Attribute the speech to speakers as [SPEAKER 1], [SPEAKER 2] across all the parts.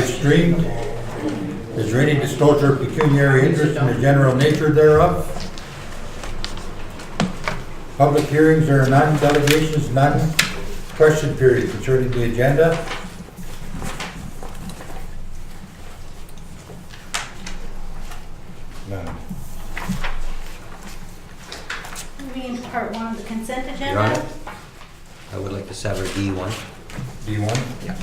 [SPEAKER 1] streamed. Is there any disclosure of pecuniary interest in the general nature thereof? Public hearings, there are none. Delegations, none. Question period concerning the agenda. None.
[SPEAKER 2] Moving into part one of the consent
[SPEAKER 3] Your
[SPEAKER 2] agenda.
[SPEAKER 3] Honor, I would like to sever D1.
[SPEAKER 1] D1?
[SPEAKER 3] Yeah.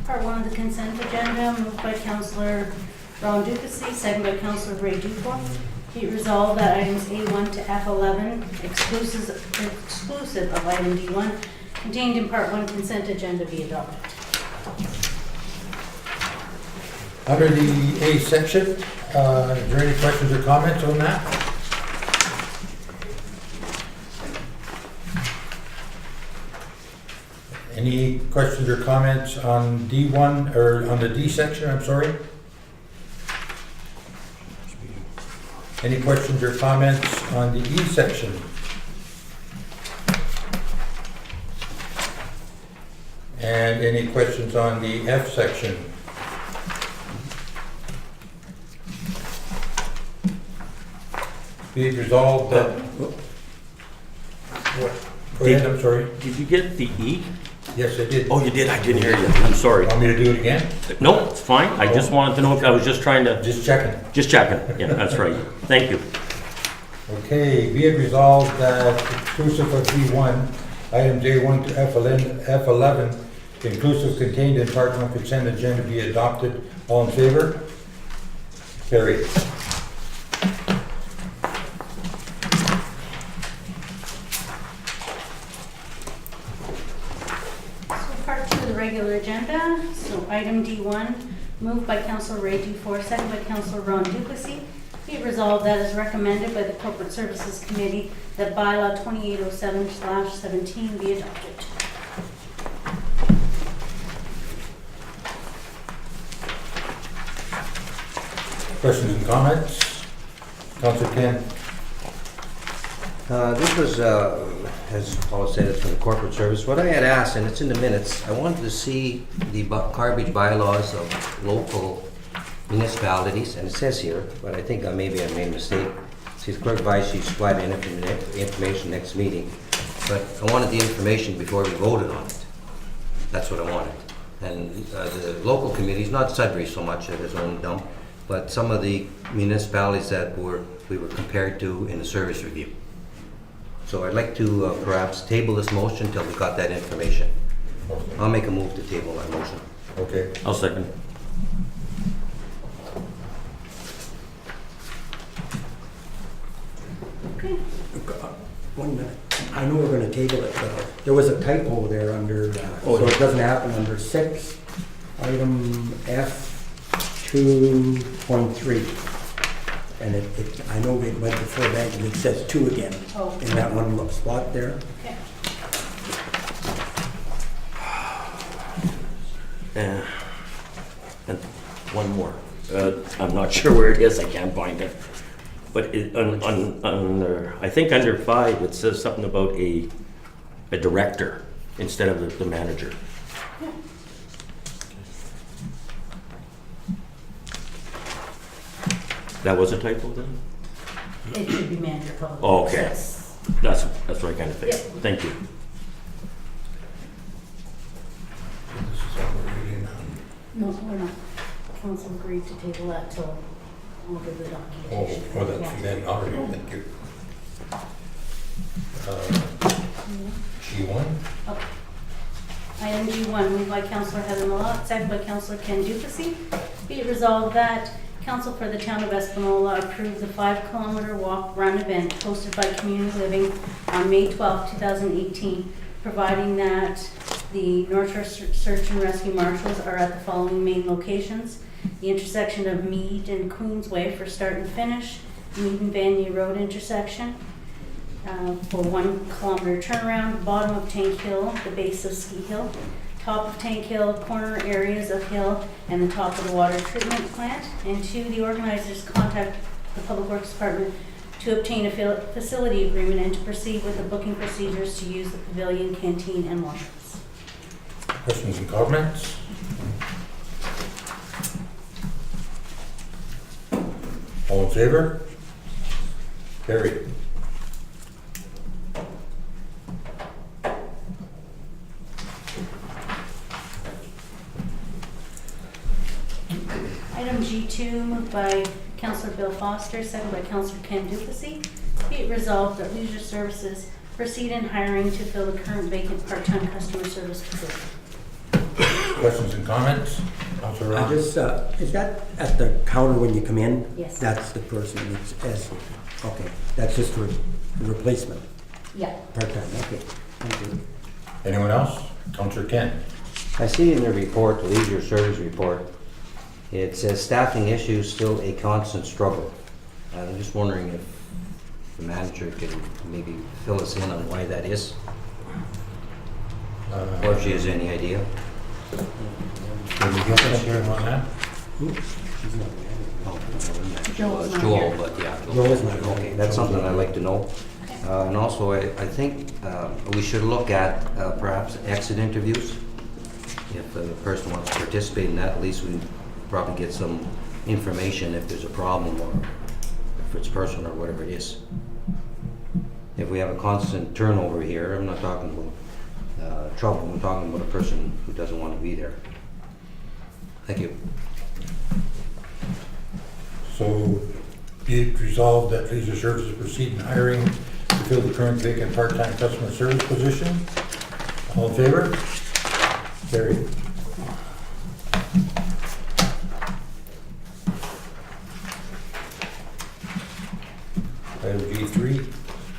[SPEAKER 2] Part one of the consent agenda, moved by Councillor Ron Dupussy, second by Councillor Ray Dufault. Be it resolved that items A1 to F11, exclusive of item D1, contained in part one consent agenda be adopted.
[SPEAKER 1] Under the A section, is there any questions or comments on that? Any questions or comments on D1, or on the D section, I'm sorry? Any questions or comments on the E section? And any questions on the F section? Be it resolved that... What? Go ahead, I'm sorry.
[SPEAKER 4] Did you get the E?
[SPEAKER 1] Yes, I did.
[SPEAKER 4] Oh, you did? I didn't hear you. I'm sorry.
[SPEAKER 1] Want me to do it again?
[SPEAKER 4] No, it's fine. I just wanted to know if I was just trying to,
[SPEAKER 1] Just checking.
[SPEAKER 4] just checking. Yeah, that's right. Thank you.
[SPEAKER 1] Okay, be it resolved that exclusive of D1, items A1 to F11, inclusive contained in part one consent agenda be adopted. All in favor? Carried.
[SPEAKER 2] So part two of the regular agenda, so item D1, moved by Councillor Ray Dufour, second by Councillor Ron Dupussy. Be it resolved that is recommended by the Corporate Services Committee that bylaw 2807/17 be adopted.
[SPEAKER 1] Questions and comments? Councilor Ken?
[SPEAKER 3] This was, as Paul said, it's from the corporate service. What I had asked, and it's in the minutes, I wanted to see the garbage bylaws of local municipalities, and it says here, but I think maybe I made a mistake. It says clerk advised she's providing information next meeting, but I wanted the information before we voted on it. That's what I wanted. And the local committees, not Sudbury so much at his own dump, but some of the municipalities that we were compared to in the service review. So I'd like to perhaps table this motion until we got that information. I'll make a move to table that motion.
[SPEAKER 1] Okay.
[SPEAKER 4] I'll second.
[SPEAKER 2] Okay.
[SPEAKER 5] One minute. I know we're gonna table it, but there was a typo there under,
[SPEAKER 4] Oh,
[SPEAKER 5] so
[SPEAKER 4] yeah.
[SPEAKER 5] it doesn't happen under 6, item F 2.3. And I know it went before that, and it says 2 again,
[SPEAKER 2] Oh.
[SPEAKER 5] in that one little spot there.
[SPEAKER 2] Okay.
[SPEAKER 4] And one more. I'm not sure where it is. I can't find it. But under, I think under 5, it says something about a director instead of the manager. That was a typo then?
[SPEAKER 2] It should be manager public.
[SPEAKER 4] Oh, okay.
[SPEAKER 2] Access.
[SPEAKER 4] That's what I kind of think.
[SPEAKER 2] Yep.
[SPEAKER 4] Thank you.
[SPEAKER 1] This is what we're reading now.
[SPEAKER 2] No, we're not. Council agreed to table that till we'll do the
[SPEAKER 1] Oh,
[SPEAKER 2] documentation.
[SPEAKER 1] well, that's
[SPEAKER 2] Yeah.
[SPEAKER 1] then, all right, thank you. G1?
[SPEAKER 2] Okay. Item G1, moved by Councillor Heather Malott, second by Councillor Ken Dupussy. Be it resolved that Council for the Town of Espanola approve the 5-kilometer walk-run event hosted by Community Living on May 12, 2018, providing that the North Shore Search and Rescue Marshals are at the following main locations: the intersection of Mead and Queensway for start and finish, Mead and Vanier Road intersection, for 1 kilometer turnaround, bottom of Tank Hill, the base of Ski Hill, top of Tank Hill, corner areas of Hill, and the top of the water treatment plant. And 2, the organizers contact the Public Works Department to obtain a facility agreement and to proceed with the booking procedures to use the pavilion, canteen, and washrooms.
[SPEAKER 1] Questions and comments? All in favor? Carried.
[SPEAKER 2] Item G2, moved by Councillor Bill Foster, second by Councillor Ken Duplessis. Be it resolved that Leisure Services proceed in hiring to fill the current vacant part-time customer service position.
[SPEAKER 1] Questions and comments? Councilor
[SPEAKER 5] I
[SPEAKER 1] Ron?
[SPEAKER 5] just, is that at the counter when you come in?
[SPEAKER 2] Yes.
[SPEAKER 5] That's the person that's, okay, that's just a replacement,
[SPEAKER 2] Yeah.
[SPEAKER 5] part-time, okay. Thank you.
[SPEAKER 1] Anyone else? Councilor Ken?
[SPEAKER 3] I see in the report, the Leisure Service report, it says staffing issues still a constant struggle. I'm just wondering if the manager can maybe fill us in on why that is, or if she has any idea.
[SPEAKER 1] Can you get us here on that?
[SPEAKER 5] She's not married.
[SPEAKER 2] Joel's not
[SPEAKER 3] Joel,
[SPEAKER 2] here.
[SPEAKER 3] but yeah.
[SPEAKER 5] Joel's not here.
[SPEAKER 3] Okay, that's something I'd like to know. And also, I think we should look at perhaps exit interviews. If the person wants to participate in that, at least we probably get some information if there's a problem or if it's personal or whatever it is. If we have a constant turnover here, I'm not talking about trouble, I'm talking about a person who doesn't want to be there. Thank you.
[SPEAKER 1] So be it resolved that Leisure Services proceed in hiring to fill the current vacant part-time customer service position. All in favor? Carried. Item G3.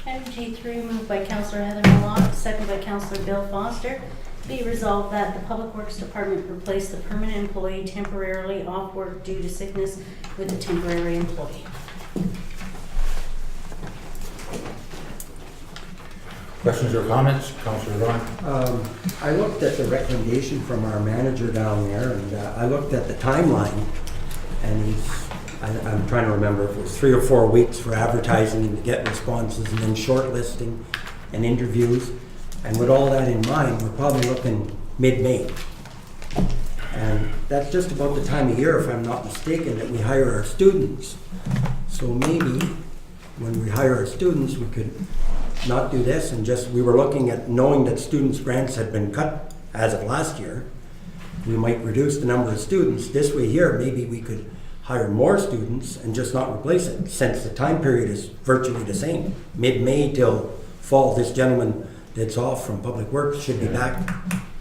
[SPEAKER 2] Item G3, moved by Councillor Heather Malott, second by Councillor Bill Foster. Be it resolved that the Public Works Department replace the permanent employee temporarily off work due to sickness with a temporary employee.
[SPEAKER 1] Questions or comments? Councilor Ron?
[SPEAKER 5] I looked at the recommendation from our manager down there, and I looked at the timeline, and I'm trying to remember if it was 3 or 4 weeks for advertising to get responses, and then shortlisting and interviews. And with all that in mind, we're probably looking mid-May. And that's just about the time of year, if I'm not mistaken, that we hire our students. So maybe when we hire our students, we could not do this and just, we were looking at knowing that students' grants had been cut as of last year. We might reduce the number of students. This way here, maybe we could hire more students and just not replace it, since the time period is virtually the same. Mid-May till fall, this gentleman that's off from Public Works should be back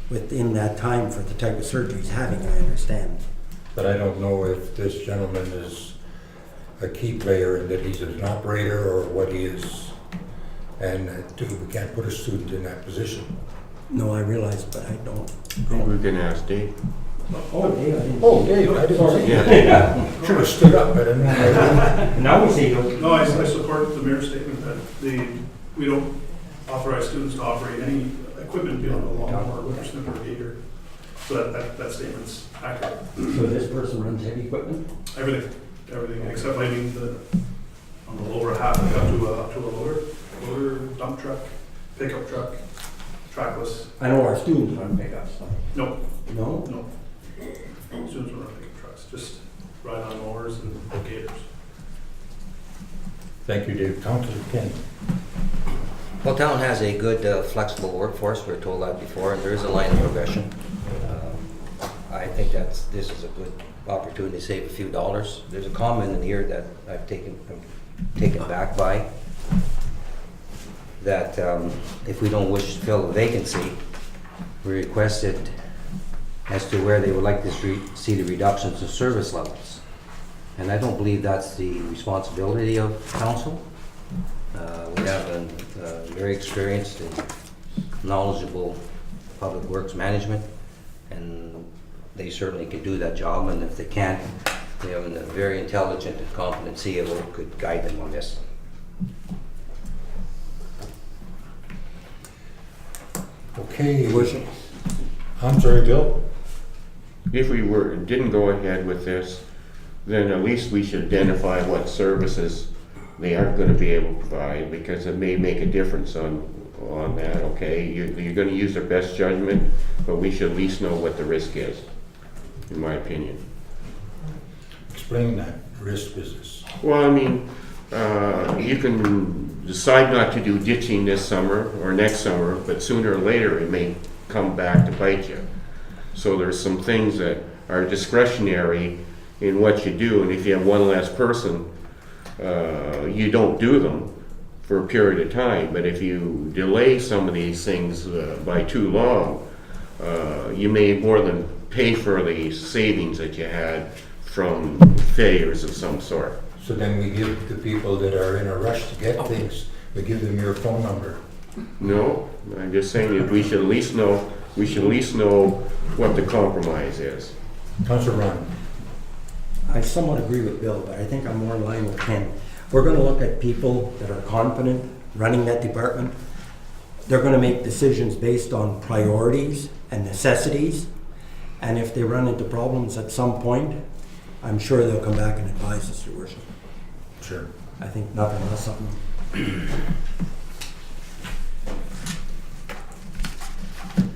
[SPEAKER 5] within that time for the type of surgery he's having, I understand.
[SPEAKER 1] But I don't know if this gentleman is a key player and that he's an operator or what he is. And we can't put a student in that position.
[SPEAKER 5] No, I realize, but I don't.
[SPEAKER 6] We can ask Dave.
[SPEAKER 5] Oh, Dave, I didn't.
[SPEAKER 1] Oh, Dave, I didn't see you.
[SPEAKER 6] Yeah.
[SPEAKER 1] Should have stood up, but I didn't know.
[SPEAKER 5] Now we see you.
[SPEAKER 7] No, I support the mayor's statement that we don't authorize students to operate any equipment beyond a lawnmower, whippersnipper, or gator. So that statement's accurate.
[SPEAKER 5] So this person runs heavy equipment?
[SPEAKER 7] Everything, except maybe on the lower half, up to a loader, dump truck, pickup truck, trackless.
[SPEAKER 5] I know our students run pickups.
[SPEAKER 7] No,
[SPEAKER 5] No?
[SPEAKER 7] students don't run pickup trucks, just ride on mowers and gators.
[SPEAKER 1] Thank you, Dave. Councilor Ken?
[SPEAKER 3] Well, town has a good flexible workforce, we were told that before, and there is a line of progression. I think this is a good opportunity to save a few dollars. There's a comment in here that I'm taken back by, that if we don't wish to fill a vacancy, we requested as to where they would like to see the reductions in service levels. And I don't believe that's the responsibility of council. We have a very experienced and knowledgeable public works management, and they certainly can do that job, and if they can't, we have a very intelligent and competent CFO who could guide them on this.
[SPEAKER 1] Okay. I'm sorry, Bill?
[SPEAKER 6] If we didn't go ahead with this, then at least we should identify what services they aren't gonna be able to provide, because it may make a difference on that, okay? You're gonna use their best judgment, but we should at least know what the risk is, in my opinion.
[SPEAKER 1] Explain that risk business.
[SPEAKER 6] Well, I mean, you can decide not to do ditching this summer or next summer, but sooner or later it may come back to bite you. So there's some things that are discretionary in what you do, and if you have one less person, you don't do them for a period of time. But if you delay some of these things by too long, you may more than pay for the savings that you had from failures of some sort.
[SPEAKER 1] So then we give the people that are in a rush to get things, we give them your phone number.
[SPEAKER 6] No, I'm just saying that we should at least know, what the compromise is.
[SPEAKER 1] Councillor Ron.
[SPEAKER 5] I somewhat agree with Bill, but I think I'm more in line with Ken. We're gonna look at people that are confident running that department. They're gonna make decisions based on priorities and necessities. And if they run into problems at some point, I'm sure they'll come back and advise us, Your Worship.
[SPEAKER 1] Sure.
[SPEAKER 5] I think nothing less something.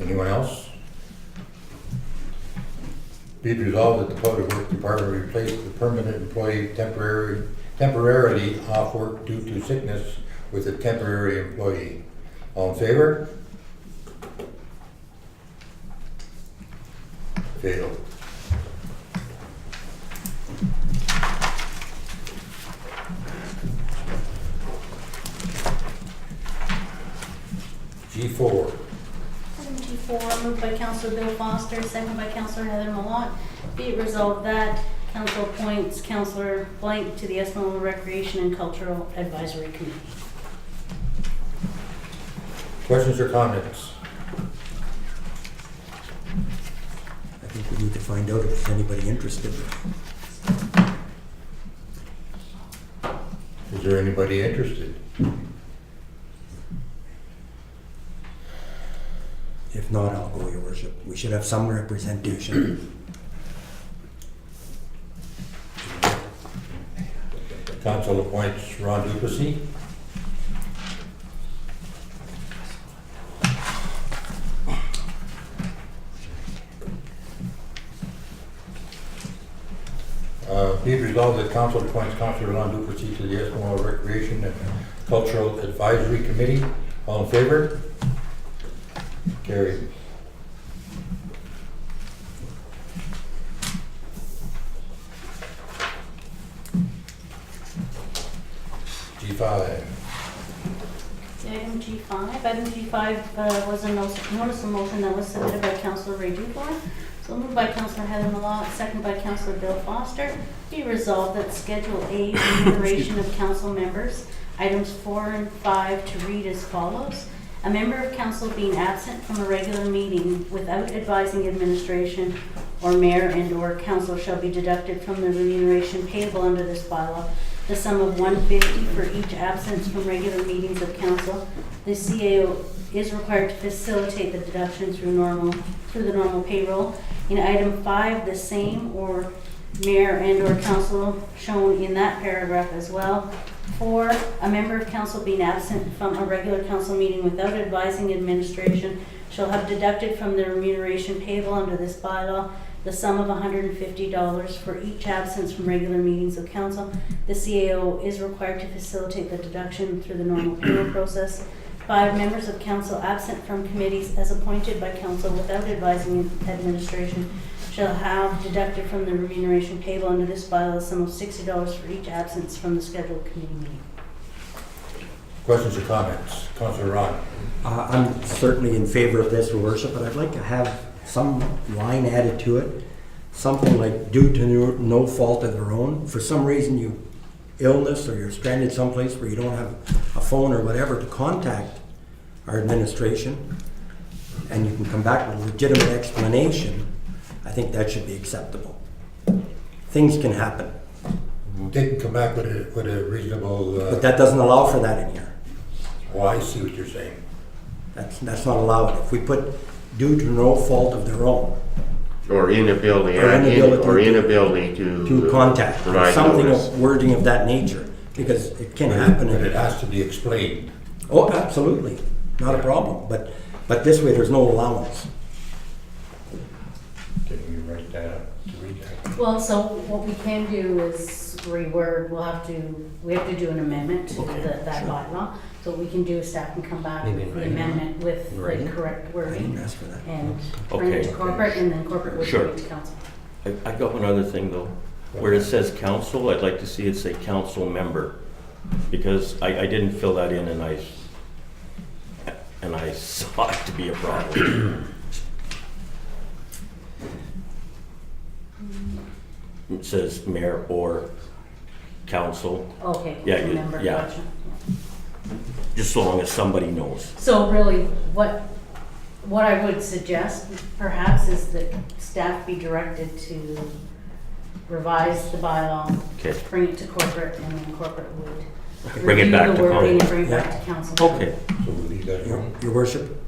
[SPEAKER 1] Anyone else? Be it resolved that the Public Works Department replace the permanent employee temporarily off work due to sickness with a temporary employee. All in favor? Failed. G4.
[SPEAKER 2] Item G4, moved by Councillor Bill Foster, second by Councillor Heather Malott. Be it resolved that Council appoints Councillor Blank to the Espanola Recreation and Cultural Advisory Committee.
[SPEAKER 1] Questions or comments?
[SPEAKER 5] I think we need to find out if there's anybody interested.
[SPEAKER 1] Is there anybody interested?
[SPEAKER 5] If not, I'll go, Your Worship. We should have some representation.
[SPEAKER 1] Council appoints Ron Duplessis. Be it resolved that council appoints Councillor Ron Duplessis to the Espanola Recreation and Cultural Advisory Committee. All in favor? Carried. G5.
[SPEAKER 2] Item G5. Item G5 was a notice of motion that was submitted by Councillor Ray Dufour. So moved by Councillor Heather Malott, second by Councillor Bill Foster. Be resolved that Schedule A, remuneration of council members, items 4 and 5 to read as follows. A member of council being absent from a regular meeting without advising administration or mayor and/or council shall be deducted from the remuneration payable under this bylaw, the sum of $150 for each absence from regular meetings of council. The CAO is required to facilitate the deduction through the normal payroll. In item 5, the same or mayor and/or council shown in that paragraph as well. 4, a member of council being absent from a regular council meeting without advising administration shall have deducted from the remuneration payable under this bylaw the sum of $150 for each absence from regular meetings of council. The CAO is required to facilitate the deduction through the normal payroll process. 5, members of council absent from committees as appointed by council without advising administration shall have deducted from the remuneration payable under this bylaw a sum of $60 for each absence from the scheduled committee meeting.
[SPEAKER 1] Questions or comments? Councillor Ron.
[SPEAKER 5] I'm certainly in favor of this, Your Worship, but I'd like to have some line added to it. Something like due to no fault of their own. For some reason you illness or you're stranded someplace where you don't have a phone or whatever to contact our administration and you can come back with a legitimate explanation, I think that should be acceptable. Things can happen,
[SPEAKER 1] They can come back with a reasonable,
[SPEAKER 5] but that doesn't allow for that in here.
[SPEAKER 1] well, I see what you're saying.
[SPEAKER 5] That's not allowed. If we put due to no fault of their own,
[SPEAKER 6] Or inability
[SPEAKER 5] Or inability
[SPEAKER 6] to
[SPEAKER 5] to contact, or
[SPEAKER 6] provide
[SPEAKER 5] something
[SPEAKER 6] notice.
[SPEAKER 5] of wording of that nature, because it can happen.
[SPEAKER 1] But it has to be explained.
[SPEAKER 5] Oh, absolutely, not a problem, but this way there's no allowance.
[SPEAKER 1] Can you write that up to read that?
[SPEAKER 2] Well, so what we can do is reword, we have to do an amendment to that bylaw. So what we can do is staff can come back
[SPEAKER 3] Maybe
[SPEAKER 2] with the
[SPEAKER 3] in writing.
[SPEAKER 2] amendment with the
[SPEAKER 3] Writing?
[SPEAKER 2] correct
[SPEAKER 5] I
[SPEAKER 2] wording
[SPEAKER 5] didn't ask for that.
[SPEAKER 2] and bring it to
[SPEAKER 4] Okay.
[SPEAKER 2] corporate, and then corporate would
[SPEAKER 4] Sure.
[SPEAKER 2] bring it to council.
[SPEAKER 4] I got one other thing though. Where it says council, I'd like to see it say council member. Because I didn't fill that in and I saw it to be a problem. It says mayor or council,
[SPEAKER 2] Okay,
[SPEAKER 4] Yeah, you-
[SPEAKER 2] remember,
[SPEAKER 4] yeah.
[SPEAKER 2] gotcha.
[SPEAKER 4] just so long as somebody knows.
[SPEAKER 2] So really, what I would suggest perhaps is that staff be directed to revise the bylaw,
[SPEAKER 4] Okay,
[SPEAKER 2] bring it to corporate, and then corporate would
[SPEAKER 4] Bring it
[SPEAKER 2] review
[SPEAKER 4] back
[SPEAKER 2] the
[SPEAKER 4] to
[SPEAKER 2] wording
[SPEAKER 4] council.
[SPEAKER 2] and bring it back to council.
[SPEAKER 4] okay.
[SPEAKER 1] So we'll leave that
[SPEAKER 5] Your
[SPEAKER 1] alone.
[SPEAKER 5] Your worship,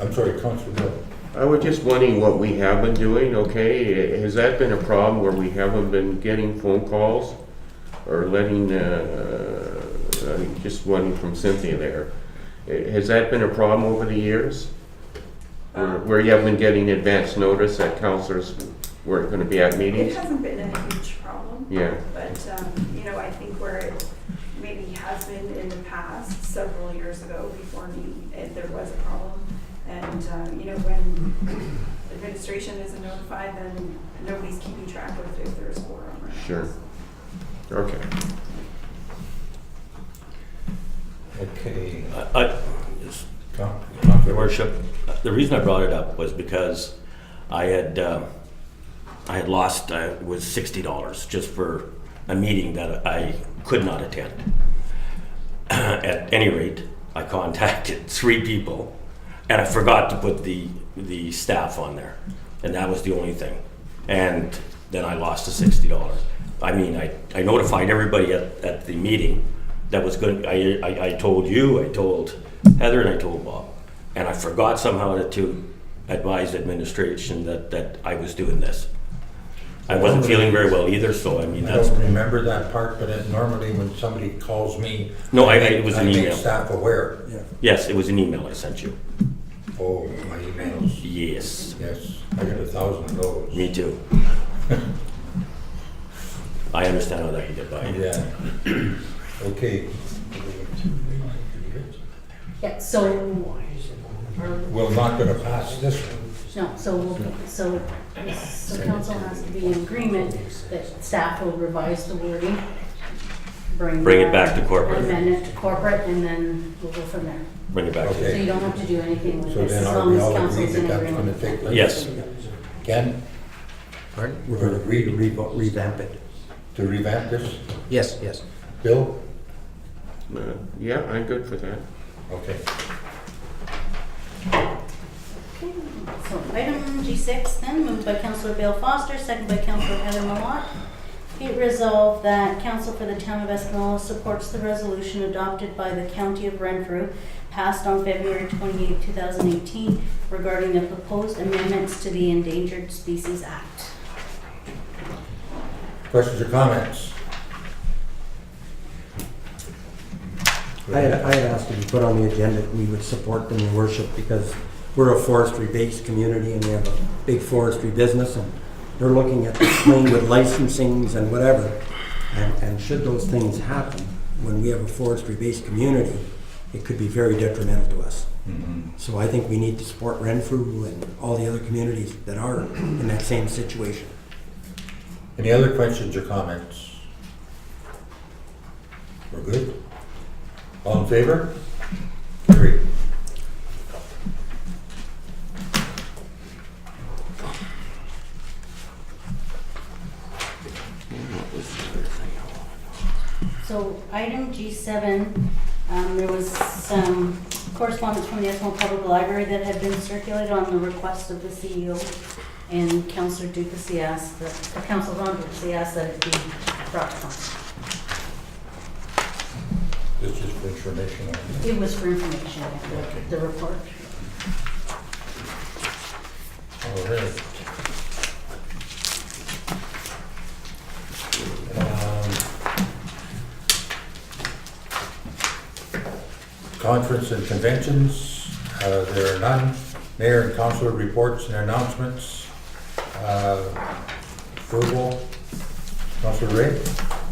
[SPEAKER 1] I'm sorry, Councilor Bill.
[SPEAKER 6] I was just wondering what we have been doing, okay? Has that been a problem where we haven't been getting phone calls or letting, just one from Cynthia there. Has that been a problem over the years? Where you haven't been getting advance notice that councilors weren't gonna be at
[SPEAKER 8] It
[SPEAKER 6] meetings?
[SPEAKER 8] hasn't been a huge problem.
[SPEAKER 6] Yeah.
[SPEAKER 8] But, you know, I think where it maybe has been in the past, several years ago before me, there was a problem. And, you know, when administration isn't notified, then nobody's keeping track of if there's quorum or not.
[SPEAKER 6] Sure. Okay.
[SPEAKER 1] Okay. Coun-
[SPEAKER 4] Your
[SPEAKER 1] Councilor
[SPEAKER 4] worship, the reason I brought it up was because I had lost, it was $60 just for a meeting that I could not attend. At any rate, I contacted 3 people and I forgot to put the staff on there. And that was the only thing. And then I lost the $60. I mean, I notified everybody at the meeting that was good. I told you, I told Heather, and I told Bob. And I forgot somehow to advise administration that I was doing this. I wasn't feeling very well either, so I mean,
[SPEAKER 1] I
[SPEAKER 4] that's,
[SPEAKER 1] don't remember that part, but normally when somebody calls me.
[SPEAKER 4] No, it was an
[SPEAKER 1] I make
[SPEAKER 4] email.
[SPEAKER 1] staff aware.
[SPEAKER 4] yes, it was an email I sent you.
[SPEAKER 1] Oh, my emails.
[SPEAKER 4] Yes,
[SPEAKER 1] Yes, I got 1,000 of those.
[SPEAKER 4] me too. I understand how that can get by.
[SPEAKER 1] Yeah. Okay.
[SPEAKER 2] Yeah, so,
[SPEAKER 1] We're not gonna pass this one.
[SPEAKER 2] no, so council has to be in agreement that staff will revise the wording.
[SPEAKER 4] Bring it back to corporate.
[SPEAKER 2] Amend it to corporate, and then we'll go from there.
[SPEAKER 4] Bring it back to
[SPEAKER 2] So
[SPEAKER 1] Okay.
[SPEAKER 2] you don't have to do anything with
[SPEAKER 1] So
[SPEAKER 2] this,
[SPEAKER 1] then
[SPEAKER 2] as
[SPEAKER 1] are
[SPEAKER 2] long
[SPEAKER 1] we
[SPEAKER 2] as
[SPEAKER 1] all agreed
[SPEAKER 2] council's
[SPEAKER 1] that
[SPEAKER 2] in
[SPEAKER 1] that's gonna
[SPEAKER 2] agreement.
[SPEAKER 1] take place?
[SPEAKER 4] Yes.
[SPEAKER 1] Ken,
[SPEAKER 3] Pardon?
[SPEAKER 5] we're gonna revamp it.
[SPEAKER 1] to revamp this?
[SPEAKER 3] Yes, yes.
[SPEAKER 1] Bill?
[SPEAKER 6] Yeah, I'm good for that.
[SPEAKER 1] Okay.
[SPEAKER 2] Okay, so item G6 then, moved by Councillor Bill Foster, second by Councillor Heather Malott. Be it resolved that council for the town of Espanola supports the resolution adopted by the county of Renfrew, passed on February 28, 2018, regarding the proposed amendments to the Endangered Species Act.
[SPEAKER 1] Questions or comments?
[SPEAKER 5] I had asked to be put on the agenda, that we would support them, your worship, because we're a forestry-based community and we have a big forestry business, and they're looking at playing with licensings and whatever. And should those things happen, when we have a forestry-based community, it could be very detrimental to us. So I think we need to support Renfrew and all the other communities that are in that same situation.
[SPEAKER 1] Any other questions or comments? We're good? All in favor? Carried.
[SPEAKER 2] So item G7, there was some correspondence from the Espanola Public Library that had been circulated on the request of the CEO, and Councillor Duplessis asked that, Councillor Ron Duplessis asked that it be brought to council.
[SPEAKER 1] This is for information only.
[SPEAKER 2] It was for information, the report.
[SPEAKER 1] All right. Conference and conventions, there are none. Mayor and council reports and announcements. Approval. Councilor Ray?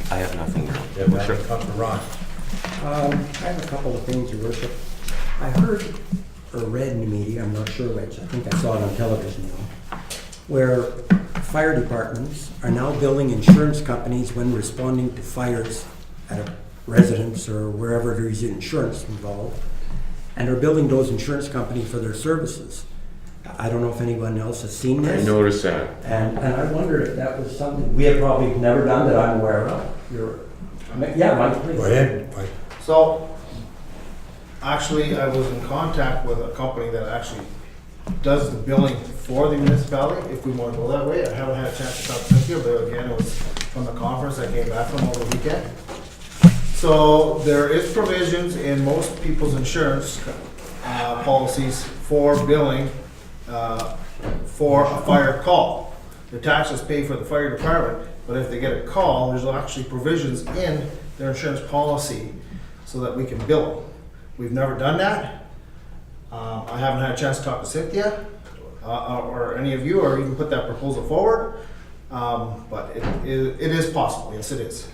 [SPEAKER 4] I have nothing.
[SPEAKER 1] You have nothing. Councilor Ron?
[SPEAKER 5] I have a couple of things, Your Worship. I heard or read in the media, I'm not sure which, I think I saw it on television, where fire departments are now billing insurance companies when responding to fires at a residence or wherever there is insurance involved, and are billing those insurance companies for their services. I don't know if anyone else has seen
[SPEAKER 6] I
[SPEAKER 5] this.
[SPEAKER 6] noticed that.
[SPEAKER 5] And I wondered if that was something we have probably never done that I'm aware of. Yeah, Mike, please.
[SPEAKER 1] Go ahead. Mike.
[SPEAKER 9] So, actually, I was in contact with a company that actually does the billing for the municipality, if we want to go that way. I haven't had a chance to talk to Cynthia, but again, it was from the conference I came back from over the weekend. So, there is provisions in most people's insurance policies for billing for a fire call. The taxes pay for the fire department, but if they get a call, there's actually provisions in their insurance policy so that we can bill them. We've never done that. I haven't had a chance to talk to Cynthia or any of you, or even put that proposal forward. But it is possible, yes it is.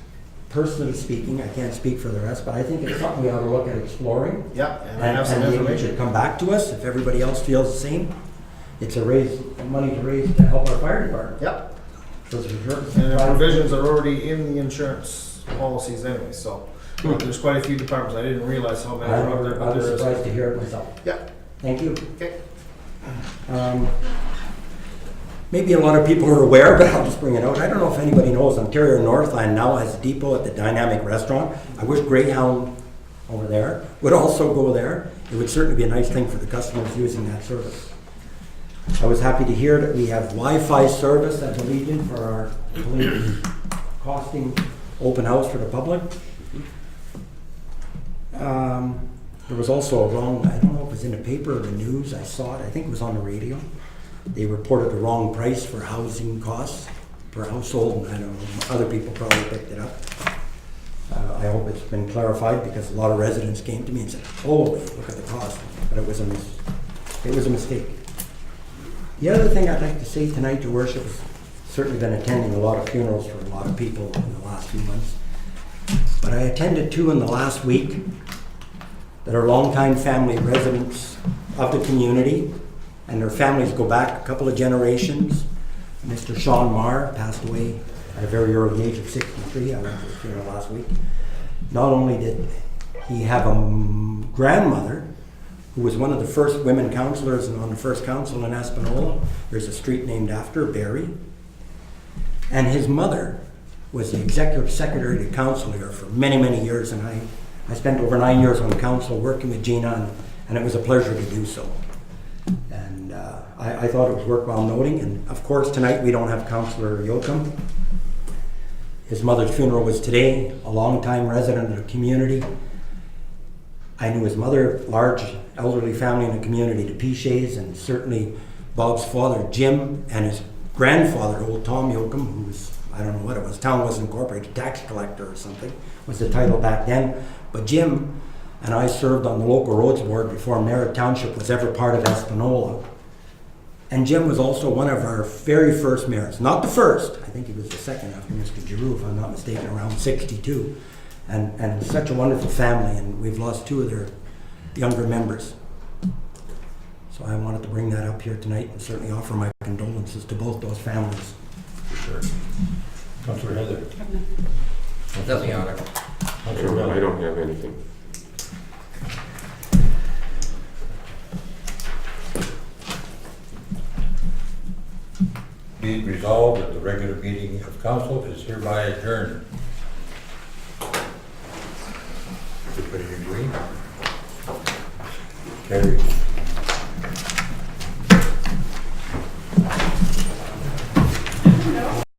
[SPEAKER 5] Personally speaking, I can't speak for the rest, but I think it's something we ought to look at exploring.
[SPEAKER 9] Yeah, and I have some
[SPEAKER 5] maybe it
[SPEAKER 9] information.
[SPEAKER 5] should come back to us if everybody else feels the same. It's money to raise to help our fire department.
[SPEAKER 9] Yep,
[SPEAKER 5] So it's a-
[SPEAKER 9] and the provisions are already in the insurance policies anyway, so there's quite a few departments. I didn't realize how many are out there,
[SPEAKER 5] I
[SPEAKER 9] but
[SPEAKER 5] was
[SPEAKER 9] there is.
[SPEAKER 5] surprised to hear it myself.
[SPEAKER 9] Yeah,
[SPEAKER 5] Thank you.
[SPEAKER 9] okay.
[SPEAKER 5] Maybe a lot of people are aware, but I'll just bring it out. I don't know if anybody knows, Ontario Northland now has a depot at the Dynamic Restaurant. I wish Greyhound over there would also go there. It would certainly be a nice thing for the customers using that service. I was happy to hear that we have Wi-Fi service at the Legion for our costing open house for the public. There was also a wrong, I don't know if it was in the paper or the news, I saw it, I think it was on the radio. They reported the wrong price for housing costs per household, and I don't know, other people probably picked it up. I hope it's been clarified, because a lot of residents came to me and said, holy, look at the cost, but it was a mistake. The other thing I'd like to say tonight, Your Worship, has certainly been attending a lot of funerals for a lot of people in the last few months. But I attended two in the last week that are longtime family residents of the community, and their families go back a couple of generations. Mr. Sean Marr passed away at a very early age of 63. I went to his funeral last week. Not only did he have a grandmother who was one of the first women councillors and on the first council in Espanola. There's a street named after her, Barry. And his mother was the executive secretary to council here for many, many years, and I spent over 9 years on council working with Gina, and it was a pleasure to do so. And I thought it was worthwhile noting, and of course tonight we don't have Councillor Yoakum. His mother's funeral was today, a long-time resident of the community. I knew his mother, large elderly family in the community, the Pichets, and certainly Bob's father, Jim, and his grandfather, old Tom Yoakum, who was, I don't know what it was, Town was Incorporated, tax collector or something, was the title back then. But Jim and I served on the local roads board before Merritt Township was ever part of Espanola. And Jim was also one of our very first mayors, not the first, I think he was the second after Mr. Giroux, if I'm not mistaken, around 62. And such a wonderful family, and we've lost two of their younger members. So I wanted to bring that up here tonight and certainly offer my condolences to both those families.
[SPEAKER 1] For sure. Councilor Heather?
[SPEAKER 3] Does the honor.
[SPEAKER 1] Councilor Miller?
[SPEAKER 6] I don't have anything.
[SPEAKER 1] Be it resolved that the regular meeting of council is hereby adjourned. Everybody agree? Carried.